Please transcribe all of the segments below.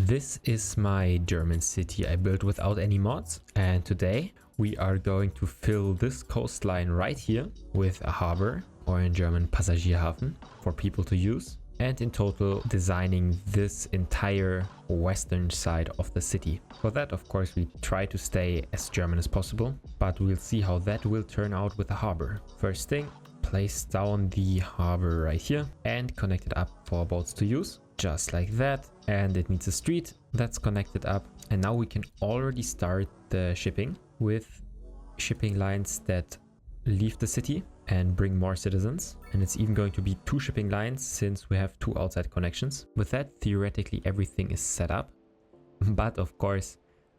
This is my German city I built without any mods, and today we are going to fill this coastline right here with a harbor, or in German Passagierhafen, for people to use, and in total designing this entire western side of the city. For that, of course, we try to stay as German as possible, but we'll see how that will turn out with the harbor. First thing, place down the harbor right here and connect it up for boats to use, just like that. And it needs a street that's connected up, and now we can already start the shipping with shipping lines that leave the city and bring more citizens. And it's even going to be 2 shipping lines since we have 2 outside connections. With that, theoretically everything is set up, but of course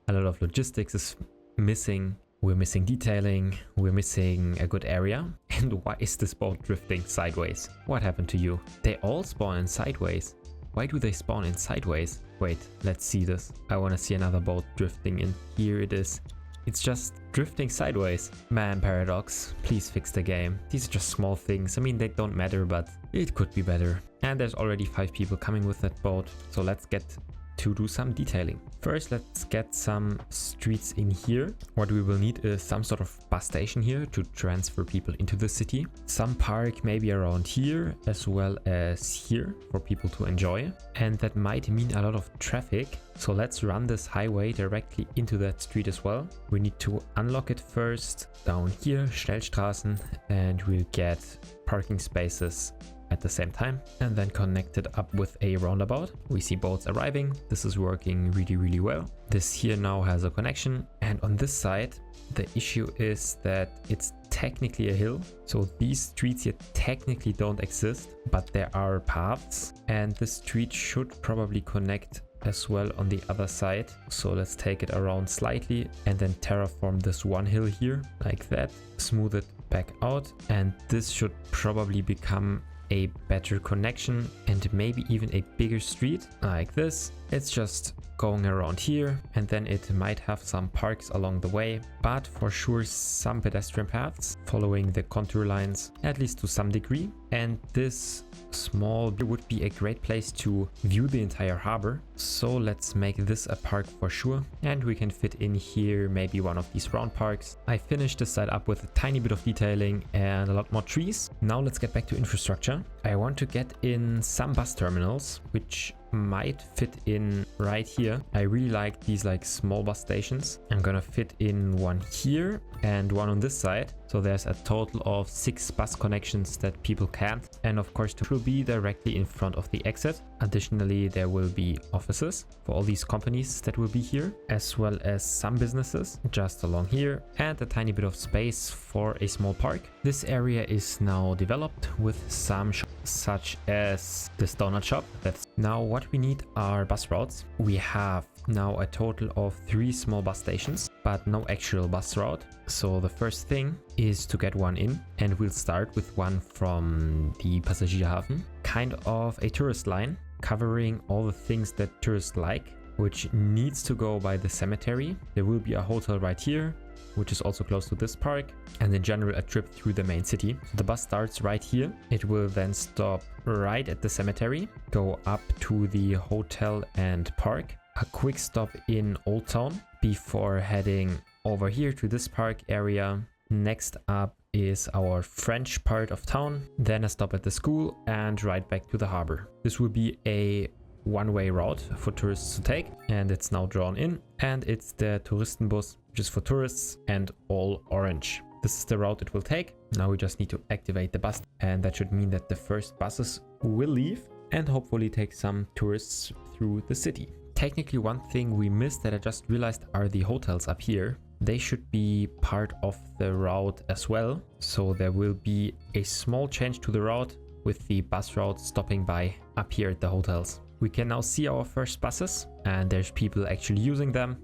a lot of logistics is missing. We're missing detailing, we're missing a good area. And why is this boat drifting sideways? What happened to you? They all spawn in sideways. Why do they spawn in sideways? Wait, let's see this. I want to see another boat drifting in. Here it is. It's just drifting sideways. Man, Paradox, please fix the game. These are just small things. I mean, they don't matter, but it could be better. And there's already 5 people coming with that boat. So let's get to do some detailing. First, let's get some streets in here. What we will need is some sort of bus station here to transfer people into the city. Some park maybe around here as well as here for people to enjoy. And that might mean a lot of traffic. So let's run this highway directly into that street as well. We need to unlock it first down here, Schnellstraßen, and we'll get parking spaces at the same time and then connect it up with a roundabout. We see boats arriving. This is working really well. This here now has a connection, and on this side the issue is that it's technically a hill, so these streets here technically don't exist, but there are paths, and this street should probably connect as well on the other side. So let's take it around slightly and then terraform this one hill here like that, smooth it back out, and this should probably become a better connection and maybe even a bigger street like this. It's just going around here, and then it might have some parks along the way, but for sure some pedestrian paths following the contour lines, at least to some degree. And this small would be a great place to view the entire harbor. So let's make this a park for sure, and we can fit in here maybe one of these round parks. I finished this side up with a tiny bit of detailing and a lot more trees. Now let's get back to infrastructure. I want to get in some bus terminals, which might fit in right here. I really like these like small bus stations. I'm gonna fit in one here and one on this side. So there's a total of 6 bus connections that people can't. And of course, it will be directly in front of the exit. Additionally, there will be offices for all these companies that will be here, as well as some businesses just along here, and a tiny bit of space for a small park. This area is now developed with some shops, such as this donut shop. That's now what we need are bus routes. We have now a total of 3 small bus stations, but no actual bus route. So the first thing is to get one in, and we'll start with one from the Passagierhafen, kind of a tourist line covering all the things that tourists like, which needs to go by the cemetery. There will be a hotel right here, which is also close to this park, and in general a trip through the main city. So the bus starts right here. It will then stop right at the cemetery, go up to the hotel and park, a quick stop in Old Town before heading over here to this park area. Next up is our French part of town, then a stop at the school and right back to the harbor. This will be a one-way route for tourists to take, and it's now drawn in, and it's the Touristenbus, which is for tourists and all orange. This is the route it will take. Now we just need to activate the bus, and that should mean that the first buses will leave and hopefully take some tourists through the city. Technically, one thing we missed that I just realized are the hotels up here. They should be part of the route as well. So there will be a small change to the route with the bus route stopping by up here at the hotels. We can now see our first buses, and there's people actually using them.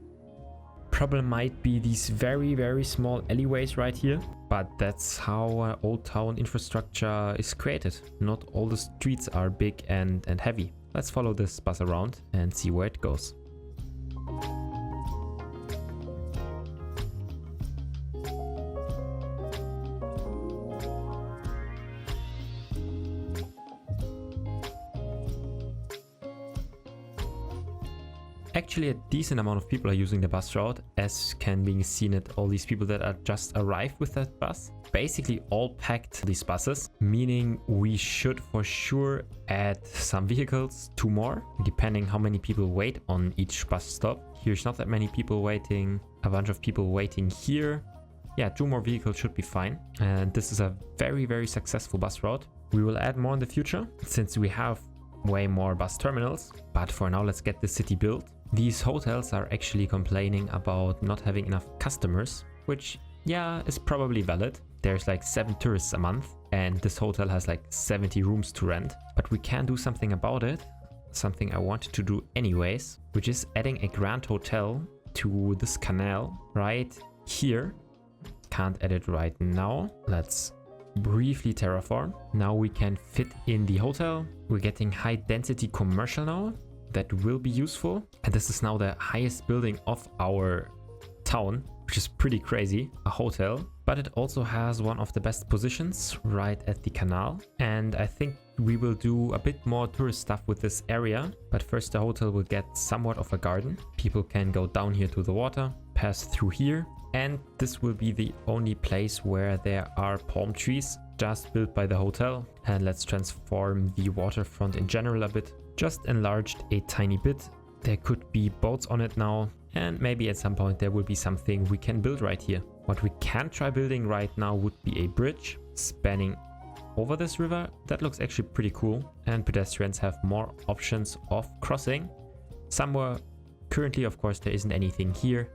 Problem might be these very small alleyways right here, but that's how Old Town infrastructure is created. Not all the streets are big and heavy. Let's follow this bus around and see where it goes. Actually, a decent amount of people are using the bus route, as can be seen at all these people that are just arrived with that bus. Basically all packed these buses, meaning we should for sure add some vehicles, 2 more, depending how many people wait on each bus stop. Here's not that many people waiting, a bunch of people waiting here. Yeah, 2 more vehicles should be fine. And this is a very, very successful bus route. We will add more in the future since we have way more bus terminals. But for now, let's get the city built. These hotels are actually complaining about not having enough customers, which, yeah, is probably valid. There's like 7 tourists a month and this hotel has like 70 rooms to rent. But we can do something about it. Something I wanted to do anyways, which is adding a grand hotel to this canal right here. Can't add it right now. Let's briefly terraform. Now we can fit in the hotel. We're getting high density commercial now. That will be useful. And this is now the highest building of our town, which is pretty crazy, a hotel. But it also has one of the best positions right at the canal. And I think we will do a bit more tourist stuff with this area. But first the hotel will get somewhat of a garden. People can go down here to the water, pass through here. And this will be the only place where there are palm trees just built by the hotel. And let's transform the waterfront in general a bit. Just enlarged a tiny bit. There could be boats on it now. And maybe at some point there will be something we can build right here. What we can try building right now would be a bridge spanning over this river. That looks actually pretty cool. And pedestrians have more options of crossing. Somewhere currently, of course, there isn't anything here.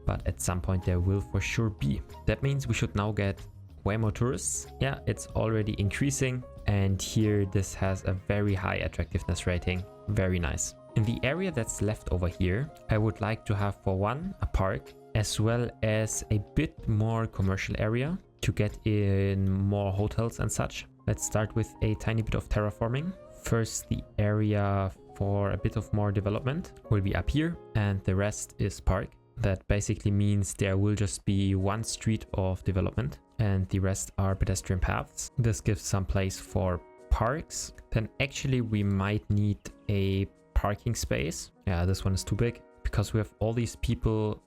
But at some point there will for sure be. That means we should now get way more tourists. Yeah, it's already increasing. And here this has a very high attractiveness rating. Very nice. In the area that's left over here, I would like to have for one, a park, as well as a bit more commercial area to get in more hotels and such. Let's start with a tiny bit of terraforming. First, the area for a bit of more development will be up here and the rest is park. That basically means there will just be one street of development and the rest are pedestrian paths. This gives some place for parks. Then actually we might need a parking space. Yeah, this one is too big because we have all these people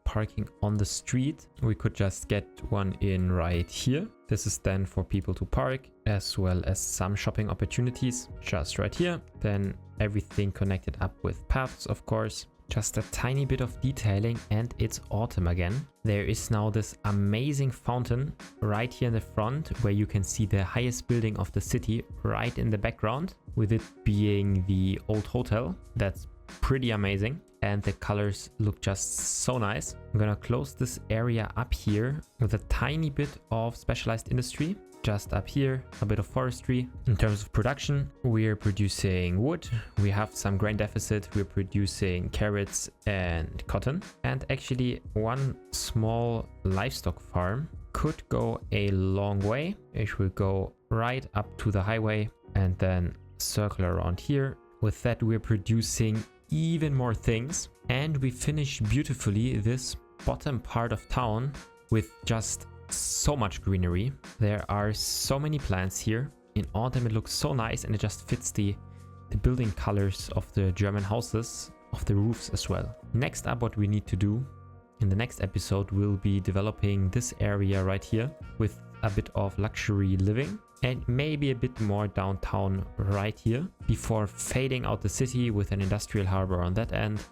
parking on the street. We could just get one in right here. This is then for people to park as well as some shopping opportunities just right here. Then everything connected up with paths, of course. Just a tiny bit of detailing and it's autumn again. There is now this amazing fountain right here in the front where you can see the highest building of the city right in the background, with it being the old hotel. That's pretty amazing and the colors look just so nice. I'm gonna close this area up here with a tiny bit of specialized industry. Just up here, a bit of forestry. In terms of production, we're producing wood. We have some grain deficit. We're producing carrots and cotton. And actually one small livestock farm could go a long way. It will go right up to the highway and then circle around here. With that, we're producing even more things. And we finish beautifully this bottom part of town with just so much greenery. There are so many plants here. In autumn it looks so nice and it just fits the building colors of the German houses, of the roofs as well. Next up, what we need to do in the next episode will be developing this area right here with a bit of luxury living and maybe a bit more downtown right here before fading out the city with an industrial harbor on that end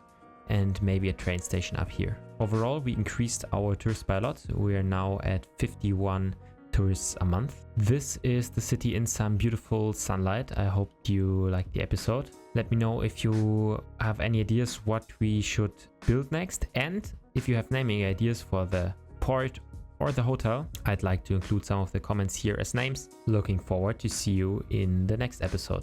and maybe a train station up here. Overall, we increased our tourists by a lot. We are now at 51 tourists a month. This is the city in some beautiful sunlight. I hope you liked the episode. Let me know if you have any ideas what we should build next, and if you have naming ideas for the port or the hotel. I'd like to include some of the comments here as names. Looking forward to see you in the next episode.